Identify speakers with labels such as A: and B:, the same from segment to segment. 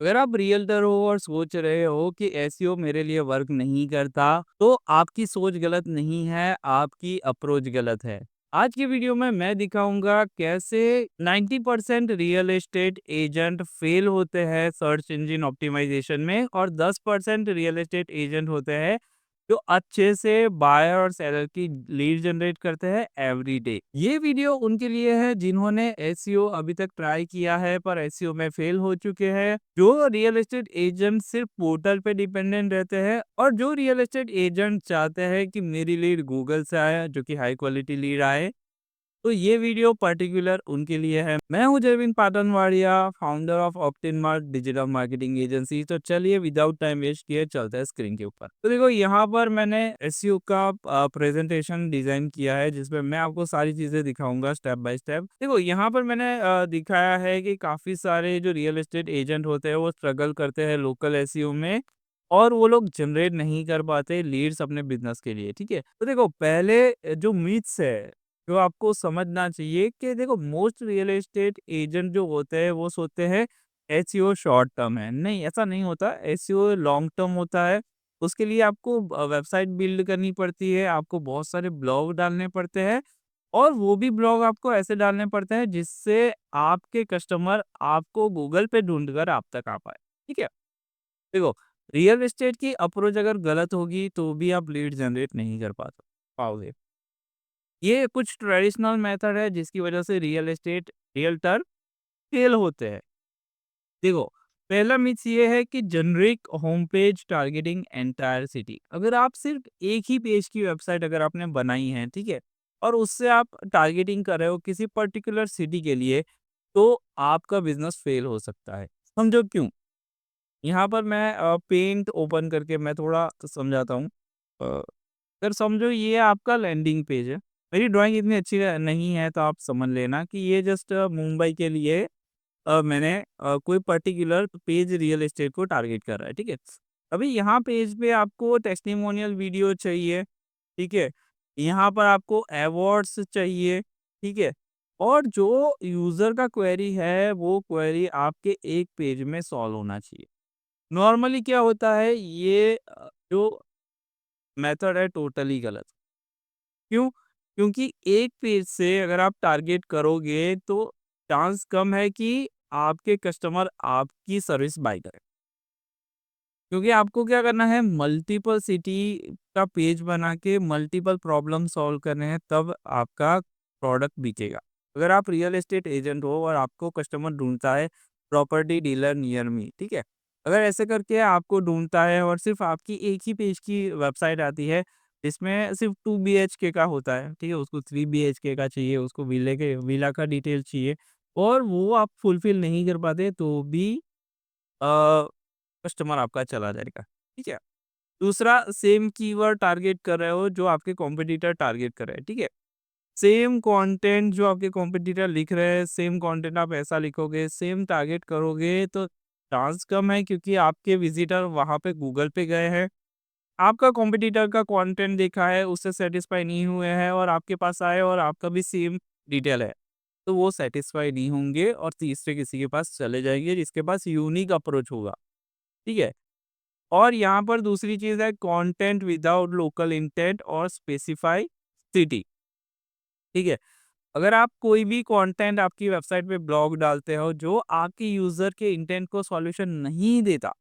A: अगर आप रियल्टर हो और सोच रहे हो कि एसईओ मेरे लिए वर्क नहीं करता, तो आपकी सोच गलत नहीं है, आपकी अप्रोच गलत है। आज की वीडियो में मैं दिखाऊंगा कैसे 90% रियल एस्टेट एजेंट फेल होते हैं सर्च इंजन ऑप्टिमाइजेशन में और 10% रियल एस्टेट एजेंट होते हैं जो अच्छे से बायर और सेलर की लीड जनरेट करते हैं एवरी डे। ये वीडियो उनके लिए है जिन्होंने एसईओ अभी तक ट्राई किया है पर एसईओ में फेल हो चुके हैं, जो रियल एस्टेट एजेंट सिर्फ पोर्टल पे डिपेंडेंट रहते हैं और जो रियल एस्टेट एजेंट चाहते हैं कि मेरी लीड गूगल से आए, जो कि हाई क्वालिटी लीड आए। तो ये वीडियो पर्टिकुलर उनके लिए है। मैं हूं Jayvin Patanwadia, founder of Optinmart digital marketing agency. तो चलिए विदाउट टाइम वेस्ट किए चलते हैं स्क्रीन के ऊपर। तो देखो यहाँ पर मैंने एसईओ का प्रेजेंटेशन डिजाइन किया है जिसमें मैं आपको सारी चीजें दिखाऊंगा स्टेप बाय स्टेप। देखो यहाँ पर मैंने दिखाया है कि काफी सारे जो रियल एस्टेट एजेंट होते हैं वो स्ट्रगल करते हैं लोकल एसईओ में और वो लोग जनरेट नहीं कर पाते लीड्स अपने बिजनेस के लिए। ठीक है, तो देखो पहले जो मीथ्स है जो आपको समझना चाहिए कि देखो मोस्ट रियल एस्टेट एजेंट जो होते हैं वो सोचते हैं एसईओ शॉर्ट टर्म है। नहीं, ऐसा नहीं होता। एसईओ लॉन्ग टर्म होता है। उसके लिए आपको वेबसाइट बिल्ड करनी पड़ती है, आपको बहुत सारे ब्लॉग डालने पड़ते हैं और वो भी ब्लॉग आपको ऐसे डालने पड़ते हैं जिससे आपके कस्टमर आपको गूगल पे ढूंढ कर आप तक आ पाए। ठीक है, देखो रियल एस्टेट की अप्रोच अगर गलत होगी तो भी आप लीड जनरेट नहीं कर पाओगे। ये कुछ ट्रेडिशनल मेथड है जिसकी वजह से रियल एस्टेट रियल्टर फेल होते हैं। देखो पहला मिथ ये है कि generic home page targeting entire city. अगर आप सिर्फ एक ही पेज की वेबसाइट अगर आपने बनाई है, ठीक है, और उससे आप टारगेटिंग कर रहे हो किसी पर्टिकुलर सिटी के लिए, तो आपका बिजनेस फेल हो सकता है। समझो क्यों। यहाँ पर मैं पेंट ओपन करके मैं थोड़ा समझाता हूँ। अगर समझो ये आपका लैंडिंग पेज है। मेरी ड्राइंग इतनी अच्छी नहीं है तो आप समझ लेना कि ये जस्ट मुंबई के लिए मैंने कोई पर्टिकुलर पेज रियल एस्टेट को टारगेट कर रहा है। ठीक है, अभी यहाँ पेज पे आपको टेस्टिमोनियल वीडियो चाहिए। ठीक है, यहाँ पर आपको अवार्ड्स चाहिए। ठीक है, और जो यूज़र का क्वेरी है वो क्वेरी आपके एक पेज में सॉल्व होना चाहिए। नॉर्मली क्या होता है ये जो मेथड है टोटली गलत। क्यों? क्योंकि एक पेज से अगर आप टारगेट करोगे तो चांस कम है कि आपके कस्टमर आपकी सर्विस बाय करें। क्योंकि आपको क्या करना है, मल्टीपल सिटी का पेज बना के मल्टीपल प्रॉब्लम सॉल्व करने हैं, तब आपका प्रोडक्ट बिकेगा। अगर आप रियल एस्टेट एजेंट हो और आपको कस्टमर ढूँढता है प्रॉपर्टी डीलर नियर मी, ठीक है? अगर ऐसे करके आपको ढूँढता है और सिर्फ़ आपकी एक ही पेज की वेबसाइट आती है, जिसमें सिर्फ़ 2 बीएचके का होता है, ठीक है? उसको 3 बीएचके का चाहिए, उसको विला का डिटेल चाहिए और वो आप फुलफ़िल नहीं कर पाते तो भी अ, कस्टमर आपका चला जाएगा। ठीक है? दूसरा सेम कीवर्ड टारगेट कर रहे हो जो आपके कॉम्पिटिटर टारगेट कर रहे हैं। ठीक है? सेम कंटेंट जो आपके कॉम्पिटिटर लिख रहे हैं, सेम कंटेंट आप ऐसा लिखोगे, सेम टारगेट करोगे तो चांस कम है क्योंकि आपके विज़िटर वहाँ पे गूगल पे गए हैं। आपका कॉम्पिटिटर का कंटेंट देखा है, उससे सैटिस्फाई नहीं हुए हैं और आपके पास आए और आपका भी सेम डिटेल है। तो वो सैटिस्फाई नहीं होंगे और तीसरे किसी के पास चले जाएँगे जिसके पास यूनिक अप्रोच होगा। ठीक है? और यहाँ पर दूसरी चीज़ है कंटेंट विदाउट लोकल इंटेंट और स्पेसिफाई सिटी। ठीक है? अगर आप कोई भी कंटेंट आपकी वेबसाइट पे ब्लॉग डालते हो जो आपके यूज़र के इंटेंट को सॉल्यूशन नहीं देता,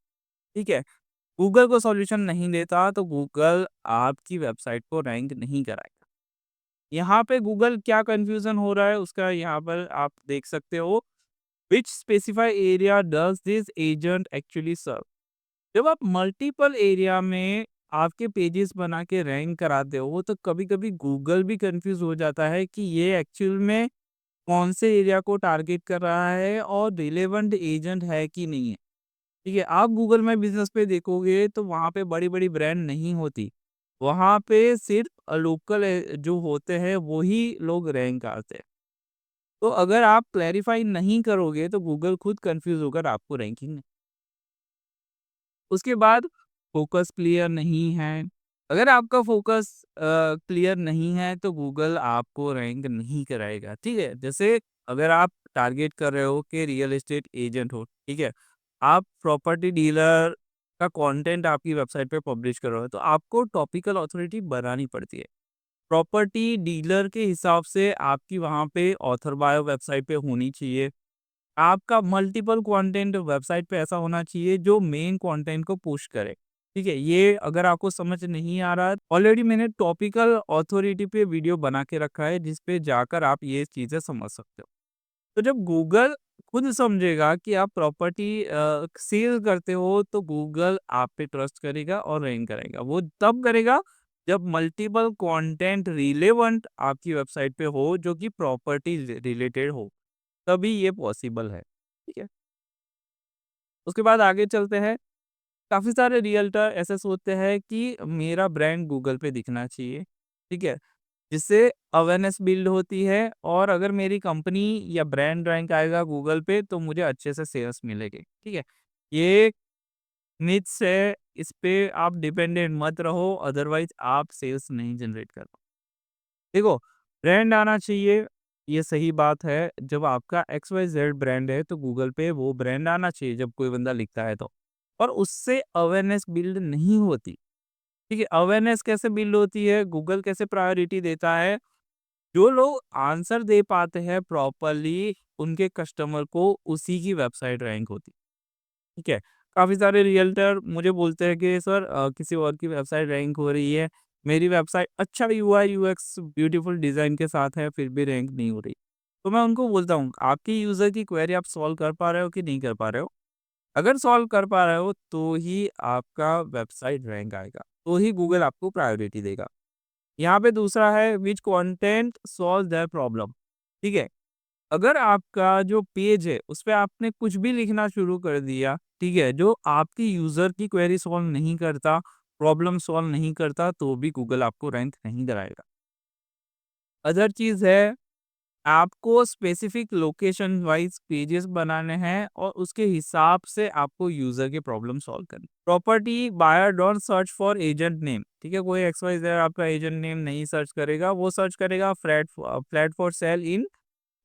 A: ठीक है? गूगल को सॉल्यूशन नहीं देता तो गूगल आपकी वेबसाइट को रैंक नहीं कराएगा। यहाँ पे गूगल क्या कन्फ्यूज़न हो रहा है उसका यहाँ पर आप देख सकते हो। Which specify area does this agent actually serve? जब आप मल्टीपल एरिया में आपके पेजेस बना के रैंक कराते हो तो कभी-कभी गूगल भी कंफ्यूज हो जाता है कि ये एक्चुअल में कौन से एरिया को टारगेट कर रहा है और रिलेवेंट एजेंट है कि नहीं है। ठीक है, आप गूगल में बिजनेस पे देखोगे तो वहाँ पे बड़ी-बड़ी ब्रांड नहीं होती। वहाँ पे सिर्फ लोकल जो होते हैं वही लोग रैंक आते हैं। तो अगर आप क्लैरिफाई नहीं करोगे तो गूगल खुद कंफ्यूज होकर आपको रैंकिंग। उसके बाद फ़ोकस क्लियर नहीं है। अगर आपका फ़ोकस क्लियर नहीं है तो गूगल आपको रैंक नहीं कराएगा, ठीक है? जैसे अगर आप टारगेट कर रहे हो कि रियल एस्टेट एजेंट हो, ठीक है? आप प्रॉपर्टी डीलर का कंटेंट आपकी वेबसाइट पे पब्लिश कर रहे हो, तो आपको टॉपिकल अथॉरिटी बनानी पड़ती है। प्रॉपर्टी डीलर के हिसाब से आपकी वहाँ पे ऑथर बायो वेबसाइट पे होनी चाहिए। आपका मल्टीपल कंटेंट वेबसाइट पे ऐसा होना चाहिए जो मेन कंटेंट को पुश करे। ठीक है? ये अगर आपको समझ नहीं आ रहा है, ऑलरेडी मैंने टॉपिकल अथॉरिटी पे वीडियो बना के रखा है, जिस पे जाकर आप ये चीज़ें समझ सकते हो। तो जब गूगल खुद समझेगा कि आप प्रॉपर्टी सेल करते हो, तो गूगल आप पे ट्रस्ट करेगा और रैंक करेगा। वो तब करेगा जब मल्टीपल कंटेंट रिलेवेंट आपकी वेबसाइट पे हो, जो कि प्रॉपर्टी रिलेटेड हो, तभी ये पॉसिबल है। ठीक है? उसके बाद आगे चलते हैं। काफ़ी सारे रियल्टर ऐसे सोचते हैं कि मेरा ब्रांड गूगल पे दिखना चाहिए। ठीक है? जिससे अवेयरनेस बिल्ड होती है, और अगर मेरी कंपनी या ब्रांड रैंक आएगा गूगल पे, तो मुझे अच्छे से सेल्स मिलेगी। ठीक है? ये मिथ्स है, इस पे आप डिपेंडेंट मत रहो, अदरवाइज़ आप सेल्स नहीं जनरेट कर पाओ। देखो, ब्रांड आना चाहिए, ये सही बात है। जब आपका एक्स वाई ज़ेड ब्रांड है, तो गूगल पे वो ब्रांड आना चाहिए जब कोई बंदा लिखता है तो। और उससे अवेयरनेस बिल्ड नहीं होती। ठीक है? अवेयरनेस कैसे बिल्ड होती है, गूगल कैसे प्रायोरिटी देता है, जो लोग आंसर दे पाते हैं प्रॉपर्ली, उनके कस्टमर को उसी की वेबसाइट रैंक होती है। ठीक है? काफ़ी सारे रियल्टर मुझे बोलते हैं कि सर किसी और की वेबसाइट रैंक हो रही है, मेरी वेबसाइट अच्छा यूआई यूएक्स ब्यूटीफुल डिज़ाइन के साथ है, फिर भी रैंक नहीं हो रही। तो मैं उनको बोलता हूँ, आपकी यूज़र की क्वेरी आप सॉल्व कर पा रहे हो कि नहीं कर पा रहे हो? अगर सॉल्व कर पा रहे हो, तो ही आपका वेबसाइट रैंक आएगा, तो ही गूगल आपको प्रायोरिटी देगा। यहाँ पे दूसरा है which content solve their problem. ठीक है? अगर आपका जो पेज है, उसपे आपने कुछ भी लिखना शुरू कर दिया, ठीक है, जो आपकी यूज़र की क्वेरी सॉल्व नहीं करता, प्रॉब्लम सॉल्व नहीं करता, तो भी गूगल आपको रैंक नहीं कराएगा। अदर चीज़ है, आपको स्पेसिफिक लोकेशन वाइज़ पेजेस बनाने हैं, और उसके हिसाब से आपको यूज़र की प्रॉब्लम सॉल्व करनी। Property buyer don't search for agent name. ठीक है? कोई एक्स-वाई-ज़ेड आपका एजेंट नेम नहीं सर्च करेगा, वो सर्च करेगा flat for sale in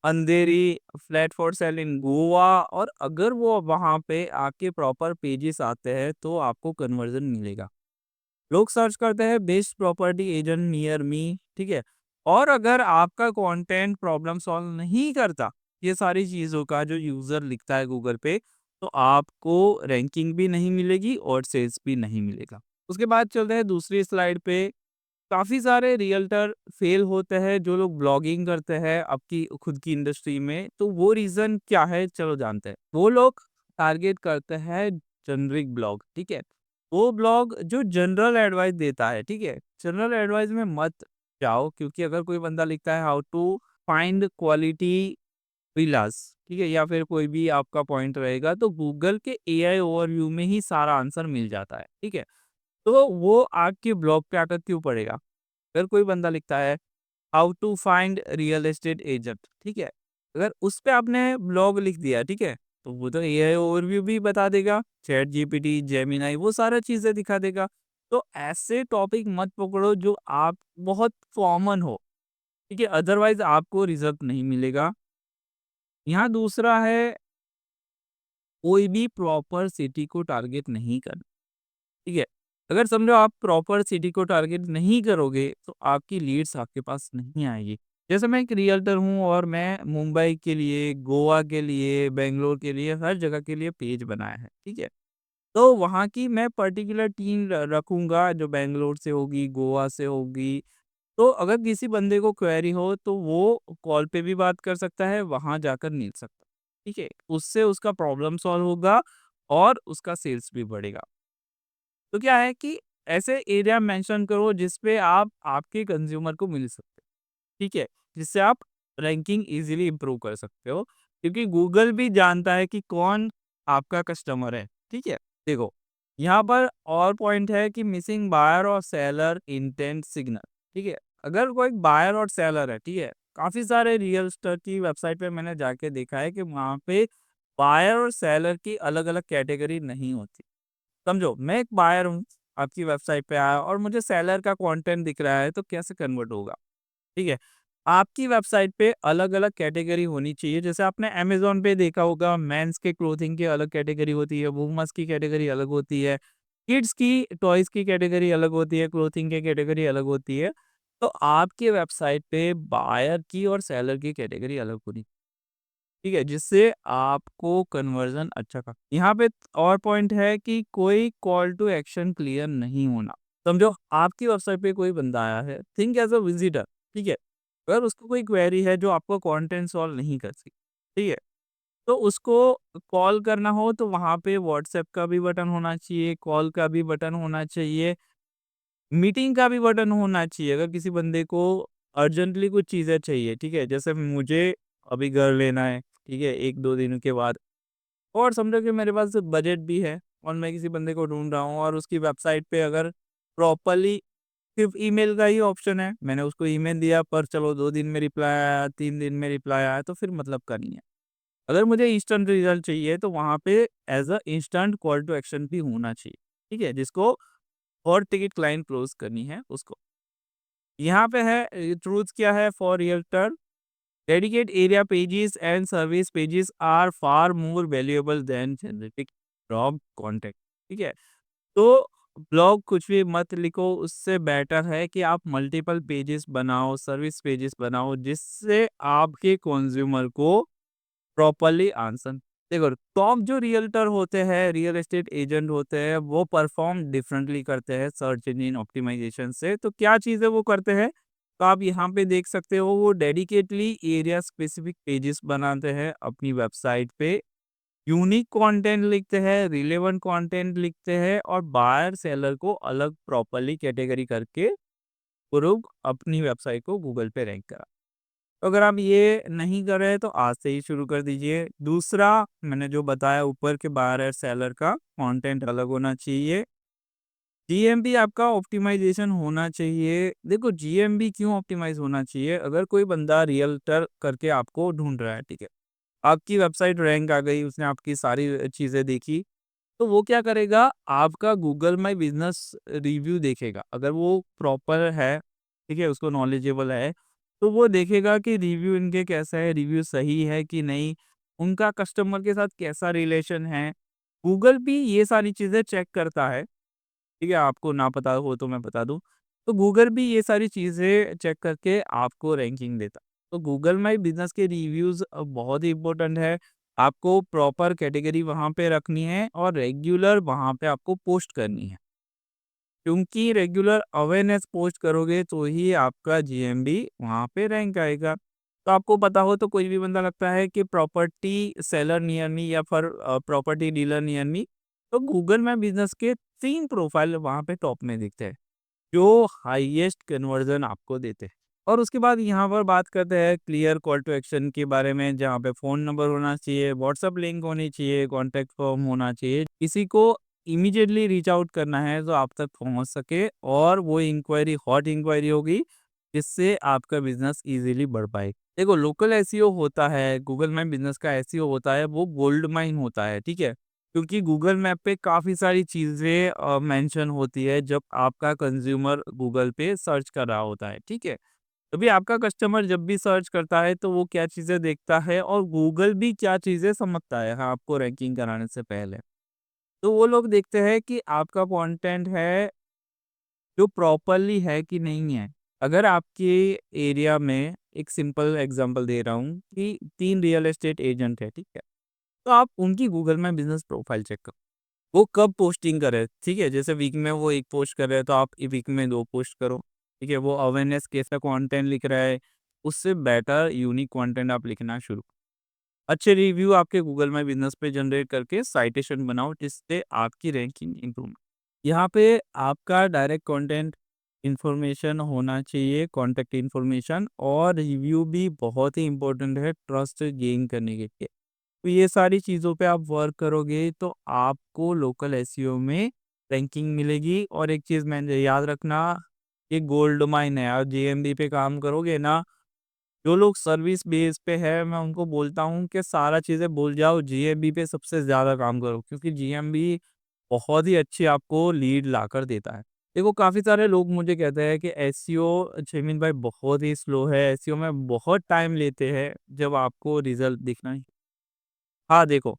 A: Andheri, flat for sale in Goa, और अगर वो वहाँ पे आपके प्रॉपर पेजेस आते हैं, तो आपको कन्वर्जन मिलेगा। लोग सर्च करते हैं best property agent near me. ठीक है? और अगर आपका कंटेंट प्रॉब्लम सॉल्व नहीं करता, ये सारी चीज़ों का जो यूज़र लिखता है गूगल पे, तो आपको रैंकिंग भी नहीं मिलेगी और सेल्स भी नहीं मिलेगा। उसके बाद चलते हैं दूसरी स्लाइड पे। काफ़ी सारे रियल्टर फेल होते हैं, जो लोग ब्लॉगिंग करते हैं आपकी खुद की इंडस्ट्री में, तो वो रीज़न क्या है, चलो जानते हैं। वो लोग टारगेट करते हैं जेनेरिक ब्लॉग। ठीक है? वो ब्लॉग जो जनरल एडवाइस देता है। ठीक है? जनरल एडवाइस में मत जाओ, क्योंकि अगर कोई बंदा लिखता है हाउ टू फाइंड क्वालिटी विलास, ठीक है, या फिर कोई भी आपका पॉइंट रहेगा, तो गूगल के एआई ओवरव्यू में ही सारा आंसर मिल जाता है। ठीक है? तो वो आपके ब्लॉग पे आकर क्यों पड़ेगा? अगर कोई बंदा लिखता है how to find real estate agent, ठीक है, अगर उस पे आपने ब्लॉग लिख दिया, ठीक है, तो वो तो एआई ओवरव्यू भी बता देगा, चैट जीपीटी, जेमिनाई वो सारा चीजें दिखा देगा। तो ऐसे टॉपिक मत पकड़ो जो आप बहुत कॉमन हो। ठीक है? अदरवाइज आपको रिजल्ट नहीं मिलेगा। यहाँ दूसरा है, कोई भी प्रॉपर सिटी को टारगेट नहीं करना। ठीक है? अगर समझो आप प्रॉपर सिटी को टारगेट नहीं करोगे, तो आपकी लीड्स आपके पास नहीं आएगी। जैसे मैं एक रियल्टर हूँ, और मैं मुंबई के लिए, गोवा के लिए, बैंगलोर के लिए, हर जगह के लिए पेज बनाया है। ठीक है? तो वहाँ की मैं पर्टिकुलर टीम रखूंगा, जो बैंगलोर से होगी, गोवा से होगी। तो अगर किसी बंदे को क्वेरी हो, तो वो कॉल पे भी बात कर सकता है, वहाँ जाकर मिल सकता है। ठीक है? उससे उसका प्रॉब्लम सॉल्व होगा, और उसका सेल्स भी बढ़ेगा। तो क्या है कि ऐसे एरिया मेंशन करो जिस पे आप आपके कंज्यूमर को मिल सकते हो। ठीक है? जिससे आप रैंकिंग इजीली इंप्रूव कर सकते हो, क्योंकि गूगल भी जानता है कि कौन आपका कस्टमर है। ठीक है? देखो, यहाँ पर और पॉइंट है कि मिसिंग बायर और सेलर इंटेंट सिग्नल। ठीक है? अगर कोई बायर और सेलर है, ठीक है, काफी सारे रियल एस्टेट की वेबसाइट पे मैंने जाके देखा है कि वहाँ पे बायर और सेलर की अलग अलग कैटेगरी नहीं होती। समझो, मैं एक बायर हूँ, आपकी वेबसाइट पे आया और मुझे सेलर का कंटेंट दिख रहा है, तो कैसे कन्वर्ट होगा? ठीक है? आपकी वेबसाइट पे अलग-अलग कैटेगरी होनी चाहिए। जैसे आपने अमेज़न पे देखा होगा मेंस के क्लोथिंग की अलग कैटेगरी होती है, वुमेन्स की कैटेगरी अलग होती है, किड्स की टॉयज़ की कैटेगरी अलग होती है, क्लोथिंग की कैटेगरी अलग होती है। तो आपकी वेबसाइट पे बायर की और सेलर की कैटेगरी अलग होनी, ठीक है? जिससे आपको कन्वर्ज़न अच्छा का यहाँ पे और पॉइंट है कि कोई कॉल टू एक्शन क्लियर नहीं होना। समझो आपकी वेबसाइट पे कोई बंदा आया है, थिंक एज़ अ विज़िटर, ठीक है? अगर उसको कोई क्वेरी है जो आपको कंटेंट सॉल्व नहीं कर सकी, ठीक है? तो उसको कॉल करना हो तो वहाँ पे व्हाट्सएप का भी बटन होना चाहिए, कॉल का भी बटन होना चाहिए, मीटिंग का भी बटन होना चाहिए। अगर किसी बंदे को अर्जेंटली कुछ चीज़ें चाहिए, ठीक है? जैसे मुझे अभी घर लेना है, ठीक है? 1-2 दिन के बाद और समझो कि मेरे पास बजट भी है और मैं किसी बंदे को ढूँढ रहा हूँ और उसकी वेबसाइट पे अगर प्रॉपर्ली सिर्फ़ ईमेल का ही ऑप्शन है, मैंने उसको ईमेल दिया पर चलो 2 दिन में रिप्लाई आया, 3 दिन में रिप्लाई आया तो फिर मतलब का नहीं है। अगर मुझे इंस्टेंट रिज़ल्ट चाहिए तो वहाँ पे as a instant call to action भी होना चाहिए, ठीक है? जिसको हॉट टिकट क्लाइंट क्लोज़ करनी है उसको। यहाँ पे है ट्रूथ क्या है for realtor dedicate area pages and service pages are far more valuable than generic job content, ठीक है? तो ब्लॉग कुछ भी मत लिखो, उससे बेटर है कि आप मल्टीपल पेजेस बनाओ, सर्विस पेजेस बनाओ, जिससे आपके कंज्यूमर को प्रॉपर्ली आंसर देखो टॉप जो रियल्टर होते हैं, रियल एस्टेट एजेंट होते हैं, वो परफॉर्म डिफरेंटली करते हैं सर्च इंजन ऑप्टिमाइजेशन से। तो क्या चीज़ें वो करते हैं? तो आप यहाँ पे देख सकते हो वो डेडिकेटली एरिया स्पेसिफिक पेजेस बनाते हैं अपनी वेबसाइट पे। यूनिक कंटेंट लिखते हैं, रिलेवेंट कंटेंट लिखते हैं और बायर सेलर को अलग प्रॉपर्ली कैटेगरी करके लोग अपनी वेबसाइट को गूगल पे रैंक करा। तो अगर आप ये नहीं कर रहे तो आज से ही शुरू कर दीजिए। दूसरा मैंने जो बताया ऊपर के बायर और सेलर का कंटेंट अलग होना चाहिए। जीएमपी आपका ऑप्टिमाइजेशन होना चाहिए। देखो जीएमपी क्यों ऑप्टिमाइज़ होना चाहिए? अगर कोई बंदा रियल्टर करके आपको ढूँढ रहा है, ठीक है? आपकी वेबसाइट रैंक आ गई, उसने आपकी सारी चीज़ें देखी, तो वो क्या करेगा, आपका गूगल माय बिज़नेस रिव्यू देखेगा। अगर वो प्रॉपर है, ठीक है, उसको नॉलेजेबल है, तो वो देखेगा कि रिव्यू इनके कैसा है, रिव्यू सही है कि नहीं, उनका कस्टमर के साथ कैसा रिलेशन है। गूगल भी ये सारी चीज़ें चेक करता है, ठीक है, आपको ना पता हो तो मैं बता दूँ। तो गूगल भी ये सारी चीज़ें चेक करके आपको रैंकिंग देता। तो गूगल माय बिज़नेस के रिव्यूज़ बहुत ही इम्पोर्टेंट है। आपको प्रॉपर कैटेगरी वहाँ पे रखनी है और रेगुलर वहाँ पे आपको पोस्ट करनी है। क्योंकि रेगुलर अवेयरनेस पोस्ट करोगे तो ही आपका जीएमबी वहाँ पे रैंक आएगा। तो आपको पता हो तो कोई भी बंदा लगता है कि प्रॉपर्टी सेलर नियर मी या फिर प्रॉपर्टी डीलर नियर मी, तो गूगल माय बिज़नेस के 3 प्रोफाइल वहाँ पे टॉप में दिखते हैं, जो हाईएस्ट कन्वर्जन आपको देते हैं। और उसके बाद यहाँ पर बात करते हैं क्लियर कॉल टू एक्शन के बारे में, जहाँ पे फ़ोन नंबर होना चाहिए, व्हाट्सएप लिंक होनी चाहिए, कॉन्टैक्ट फॉर्म होना चाहिए। किसी को इमीडिएटली रीच आउट करना है तो आप तक पहुँच सके और वो इंक्वायरी हॉट इंक्वायरी होगी, जिससे आपका बिज़नेस ईज़िली बढ़ पाए। देखो लोकल एसईओ होता है, गूगल माय बिज़नेस का एसईओ होता है, वो गोल्ड माइन होता है, ठीक है? क्योंकि गूगल मैप पे काफ़ी सारी चीज़ें मेंशन होती है जब आपका कंज़्यूमर गूगल पे सर्च कर रहा होता है, ठीक है? तभी आपका कस्टमर जब भी सर्च करता है तो वो क्या चीज़ें देखता है और गूगल भी क्या चीज़ें समझता है हाँ, आपको रैंकिंग कराने से पहले। तो वो लोग देखते हैं कि आपका कंटेंट है जो प्रॉपर्ली है कि नहीं है। अगर आपके एरिया में एक सिंपल एग्ज़ाम्पल दे रहा हूँ कि 3 रियल एस्टेट एजेंट है, ठीक है? तो आप उनकी गूगल में बिज़नेस प्रोफाइल चेक करो। वो कब पोस्टिंग कर रहे हैं, ठीक है? जैसे वीक में वो 1 पोस्ट कर रहे हैं, तो आप वीक में 2 पोस्ट करो, ठीक है? वो अवेयरनेस कैसा कंटेंट लिख रहा है, उससे बेटर यूनिक कंटेंट आप लिखना शुरू करो। अच्छे रिव्यू आपके गूगल माय बिज़नेस पे जनरेट करके साइटेशन बनाओ, जिससे आपकी रैंकिंग इम्प्रूव यहाँ पे आपका डायरेक्ट कंटेंट इन्फॉर्मेशन होना चाहिए, कॉन्टैक्ट इन्फॉर्मेशन और रिव्यू भी बहुत ही इम्पोर्टेंट है ट्रस्ट गेन करने के लिए। तो ये सारी चीज़ों पे आप वर्क करोगे तो आपको लोकल एसईओ में रैंकिंग मिलेगी और एक चीज़ मैंने याद रखना, ये गोल्ड माइन है। आप जीएमबी पे काम करोगे ना, जो लोग सर्विस बेस पे है मैं उनको बोलता हूँ कि सारा चीज़ें भूल जाओ, जीएमबी पे सबसे ज़्यादा काम करो क्योंकि जीएमबी बहुत ही अच्छी आपको लीड लाकर देता है। देखो काफ़ी सारे लोग मुझे कहते हैं कि एसईओ जमीन भाई बहुत ही स्लो है, एसईओ में बहुत टाइम लेते हैं जब आपको रिज़ल्ट दिखना है। हाँ, देखो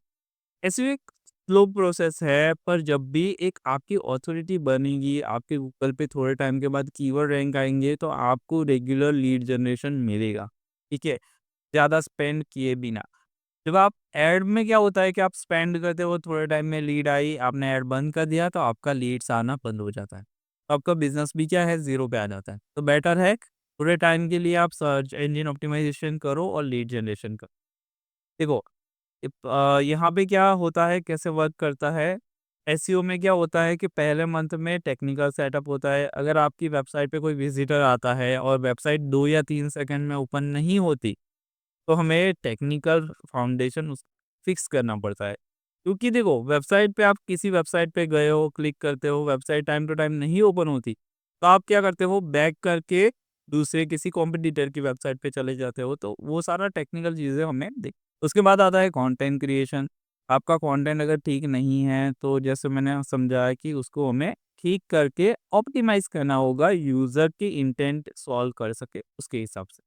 A: एसईओ एक स्लो प्रोसेस है, पर जब भी एक आपकी अथॉरिटी बनेगी, आपके गूगल पे थोड़े टाइम के बाद कीवर्ड रैंक आएँगे, तो आपको रेगुलर लीड जनरेशन मिलेगा, ठीक है? ज़्यादा स्पेंड किए बिना। जब आप ऐड में क्या होता है कि आप स्पेंड करते हो, थोड़े टाइम में लीड आई, आपने ऐड बंद कर दिया, तो आपका लीड्स आना बंद हो जाता है। तो आपका बिज़नेस भी क्या है, ज़ीरो पे आ जाता है। तो बेटर है थोड़े टाइम के लिए आप सर्च इंजन ऑप्टिमाइज़ेशन करो और लीड जनरेशन करो। देखो यहाँ पे क्या होता है, कैसे वर्क करता है, एसईओ में क्या होता है कि पहले मंथ में टेक्निकल सेटअप होता है। अगर आपकी वेबसाइट पे कोई विज़िटर आता है और वेबसाइट 2 या 3 सेकंड में ओपन नहीं होती, तो हमें टेक्निकल फाउंडेशन उस फिक्स करना पड़ता है। क्योंकि देखो वेबसाइट पे आप किसी वेबसाइट पे गए हो, क्लिक करते हो, वेबसाइट टाइम टू टाइम नहीं ओपन होती, तो आप क्या करते हो बैक करके दूसरे किसी कॉम्पिटिटर की वेबसाइट पे चले जाते हो, तो वो सारा टेक्निकल चीज़ें हमें देख उसके बाद आता है कंटेंट क्रिएशन। आपका कंटेंट अगर ठीक नहीं है, तो जैसे मैंने समझाया कि उसको हमें ठीक करके ऑप्टिमाइज़ करना होगा, यूज़र की इंटेंट सॉल्व कर सके उसके हिसाब से।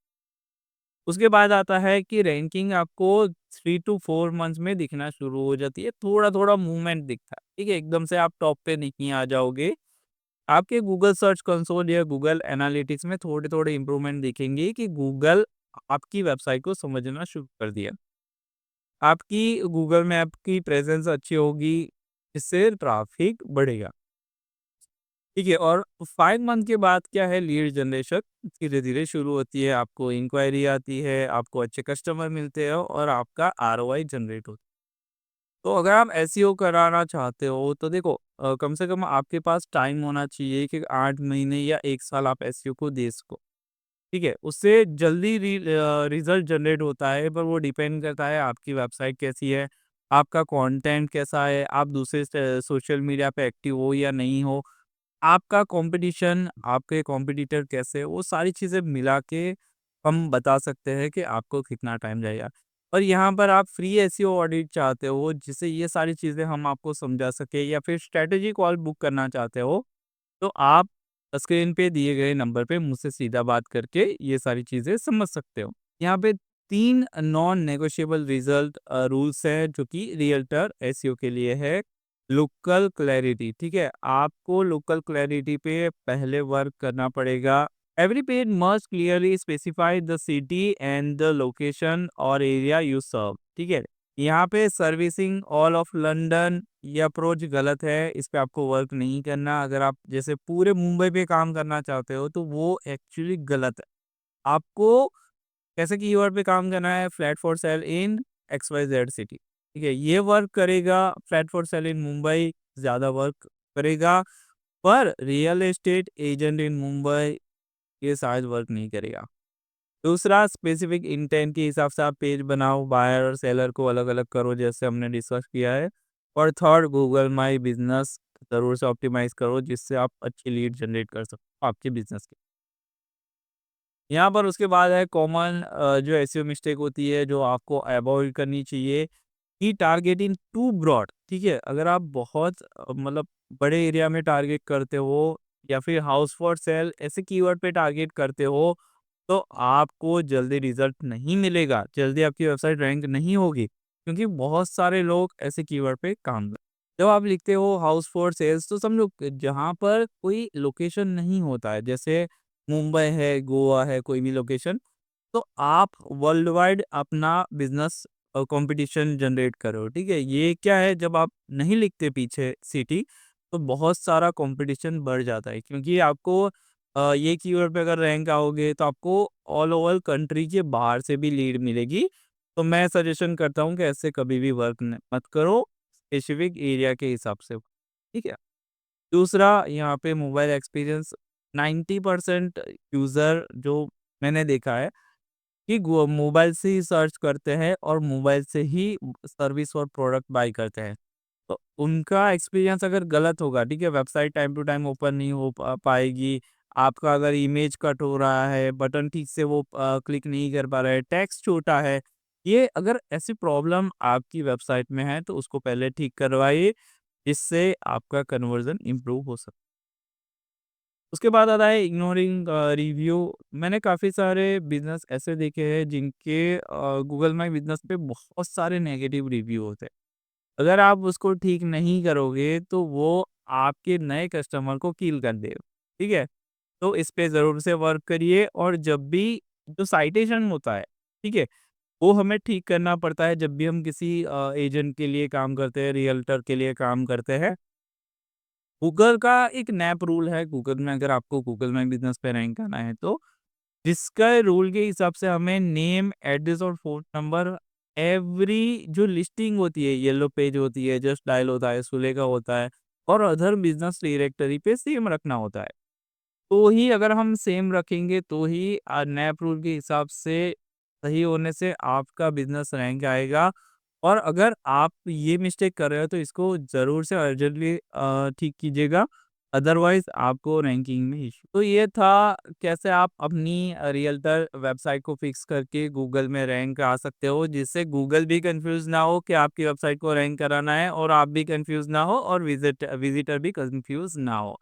A: उसके बाद आता है कि रैंकिंग आपको 3 टू 4 मंथ्स में दिखना शुरू हो जाती है, थोड़ा-थोड़ा मूवमेंट दिखता है, ठीक है? एकदम से आप टॉप पे नहीं आ जाओगे। आपके गूगल सर्च कंसोल या गूगल एनालिटिक्स में थोड़े-थोड़े इम्प्रूवमेंट दिखेंगे कि गूगल आपकी वेबसाइट को समझना शुरू कर दिया। आपकी गूगल मैप की प्रेज़ेंस अच्छी होगी, इससे ट्रैफ़िक बढ़ेगा। ठीक है और 5 मंथ के बाद क्या है लीड जनरेशन धीरे-धीरे शुरू होती है, आपको इंक्वायरी आती है, आपको अच्छे कस्टमर मिलते हैं और आपका आरओआई जनरेट होता है। तो अगर आप एसईओ कराना चाहते हो तो देखो कम से कम आपके पास टाइम होना चाहिए कि 8 महीने या 1 साल आप एसईओ को दे सको। ठीक है? उससे जल्दी रिज़ल्ट जनरेट होता है पर वो डिपेंड करता है आपकी वेबसाइट कैसी है, आपका कंटेंट कैसा है, आप दूसरे सोशल मीडिया पे एक्टिव हो या नहीं हो। आपका कॉम्पिटिशन, आपके कॉम्पिटिटर कैसे, वो सारी चीज़ें मिला के हम बता सकते हैं कि आपको कितना टाइम जाएगा। और यहाँ पर आप फ्री एसईओ ऑडिट चाहते हो, जिससे ये सारी चीज़ें हम आपको समझा सकें या फिर स्ट्रैटेजी कॉल बुक करना चाहते हो, तो आप स्क्रीन पे दिए गए नंबर पे मुझसे सीधा बात करके ये सारी चीज़ें समझ सकते हो। यहाँ पे 3 नॉन नेगोशिएबल रूल्स हैं जो कि रियल्टर एसईओ के लिए है। लोकल क्लैरिटी, ठीक है? आपको लोकल क्लैरिटी पे पहले वर्क करना पड़ेगा। Every page must clearly specify the city and the location और एरिया यू सर्व, ठीक है? यहाँ पे सर्विसिंग ऑल ऑफ लंदन ये अप्रोच गलत है, इस पे आपको वर्क नहीं करना। अगर आप जैसे पूरे मुंबई पे काम करना चाहते हो, तो वो एक्चुअली गलत है। आपको कैसे कीवर्ड पे काम करना है flat for sale in XYZ city, ठीक है? ये वर्क करेगा, फ्लैट फॉर सेल इन मुंबई ज़्यादा वर्क करेगा, पर real estate agent in Mumbai ये शायद वर्क नहीं करेगा। दूसरा स्पेसिफिक इंटेंट के हिसाब से आप पेज बनाओ, बायर और सेलर को अलग-अलग करो जैसे हमने डिस्कस किया है। और थर्ड गूगल माय बिज़नेस ज़रूर से ऑप्टिमाइज़ करो जिससे आप अच्छी लीड जनरेट कर सको आपके बिज़नेस की। यहाँ पर उसके बाद है कॉमन जो एसईओ मिस्टेक होती है जो आपको अवॉइड करनी चाहिए कि टारगेटिंग टू ब्रॉड, ठीक है? अगर आप बहुत मतलब बड़े एरिया में टारगेट करते हो या फिर हाउस फॉर सेल ऐसे कीवर्ड पे टारगेट करते हो, तो आपको जल्दी रिजल्ट नहीं मिलेगा, जल्दी आपकी वेबसाइट रैंक नहीं होगी, क्योंकि बहुत सारे लोग ऐसे कीवर्ड पे काम कर जब आप लिखते हो हाउस फॉर सेल्स तो समझो कि जहाँ पर कोई लोकेशन नहीं होता है, जैसे मुंबई है, गोवा है, कोई भी लोकेशन, तो आप वर्ल्ड वाइड अपना बिज़नेस कॉम्पिटिशन जनरेट करो, ठीक है? ये क्या है जब आप नहीं लिखते पीछे सिटी, तो बहुत सारा कॉम्पिटिशन बढ़ जाता है क्योंकि आपको ये कीवर्ड पे अगर रैंक आओगे तो आपको ऑल ओवर कंट्री के बाहर से भी लीड मिलेगी। तो मैं सजेशन करता हूँ कि ऐसे कभी भी वर्क न मत करो, स्पेसिफिक एरिया के हिसाब से, ठीक है? दूसरा यहाँ पे मोबाइल एक्सपीरियंस 90% यूज़र जो मैंने देखा है कि गो मोबाइल से ही सर्च करते हैं और मोबाइल से ही सर्विस और प्रोडक्ट बाय करते हैं। तो उनका एक्सपीरियंस अगर गलत होगा, ठीक है? Website time to time open नहीं हो पाएगी। आपका अगर इमेज कट हो रहा है, बटन ठीक से वो क्लिक नहीं कर पा रहा है, टेक्स्ट छोटा है, ये अगर ऐसी प्रॉब्लम आपकी वेबसाइट में है, तो उसको पहले ठीक करवाइए, जिससे आपका कन्वर्जन इम्प्रूव हो सके। उसके बाद आता है इग्नोरिंग रिव्यू। मैंने काफ़ी सारे बिज़नेस ऐसे देखे हैं जिनके गूगल माय बिज़नेस पे बहुत सारे नेगेटिव रिव्यू होते हैं। अगर आप उसको ठीक नहीं करोगे तो वो आपके नए कस्टमर को किल कर देगा, ठीक है? तो इस पे ज़रूर से वर्क करिए और जब भी जो साइटेशन होता है, ठीक है? वो हमें ठीक करना पड़ता है जब भी हम किसी एजेंट के लिए काम करते हैं, रियल्टर के लिए काम करते हैं। गूगल का एक नैप रूल है गूगल में, अगर आपको गूगल में बिज़नेस पे रैंक करना है तो, जिसका रूल के हिसाब से हमें नेम, एड्रेस और फ़ोन नंबर एवरी जो लिस्टिंग होती है, येलो पेज होती है, जस्ट डायल होता है, सुलेखा होता है और अदर बिज़नेस डायरेक्टरी पे सेम रखना होता है। तो ही अगर हम सेम रखेंगे तो ही नैप रूल के हिसाब से सही होने से आपका बिज़नेस रैंक आएगा। और अगर आप ये मिस्टेक कर रहे हो तो इसको ज़रूर से अर्जेंटली ठीक कीजिएगा, अदरवाइज़ आपको रैंकिंग में इश्यू। तो ये था कैसे आप अपनी रियल्टर वेबसाइट को फिक्स करके गूगल में रैंक आ सकते हो, जिससे गूगल भी कन्फ्यूज़ ना हो कि आपकी वेबसाइट को रैंक कराना है और आप भी कन्फ्यूज़ ना हो और विज़िटर भी कन्फ्यूज़ ना हो।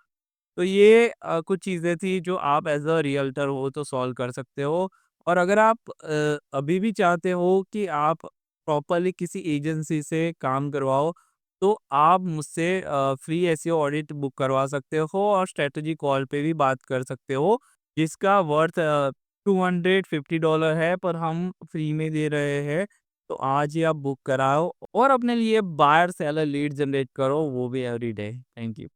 A: तो ये कुछ चीज़ें थी जो आप एज़ अ रियल्टर हो तो सॉल्व कर सकते हो। और अगर आप अभी भी चाहते हो कि आप प्रॉपर्ली किसी एजेंसी से काम करवाओ, तो आप मुझसे फ्री एसईओ ऑडिट बुक करवा सकते हो और स्ट्रैटेजी कॉल पे भी बात कर सकते हो, जिसका वर्थ $250 है, पर हम फ्री में दे रहे हैं। तो आज ही आप बुक कराओ और अपने लिए बायर सेलर लीड जनरेट करो, वो भी एवरी डे। Thank you.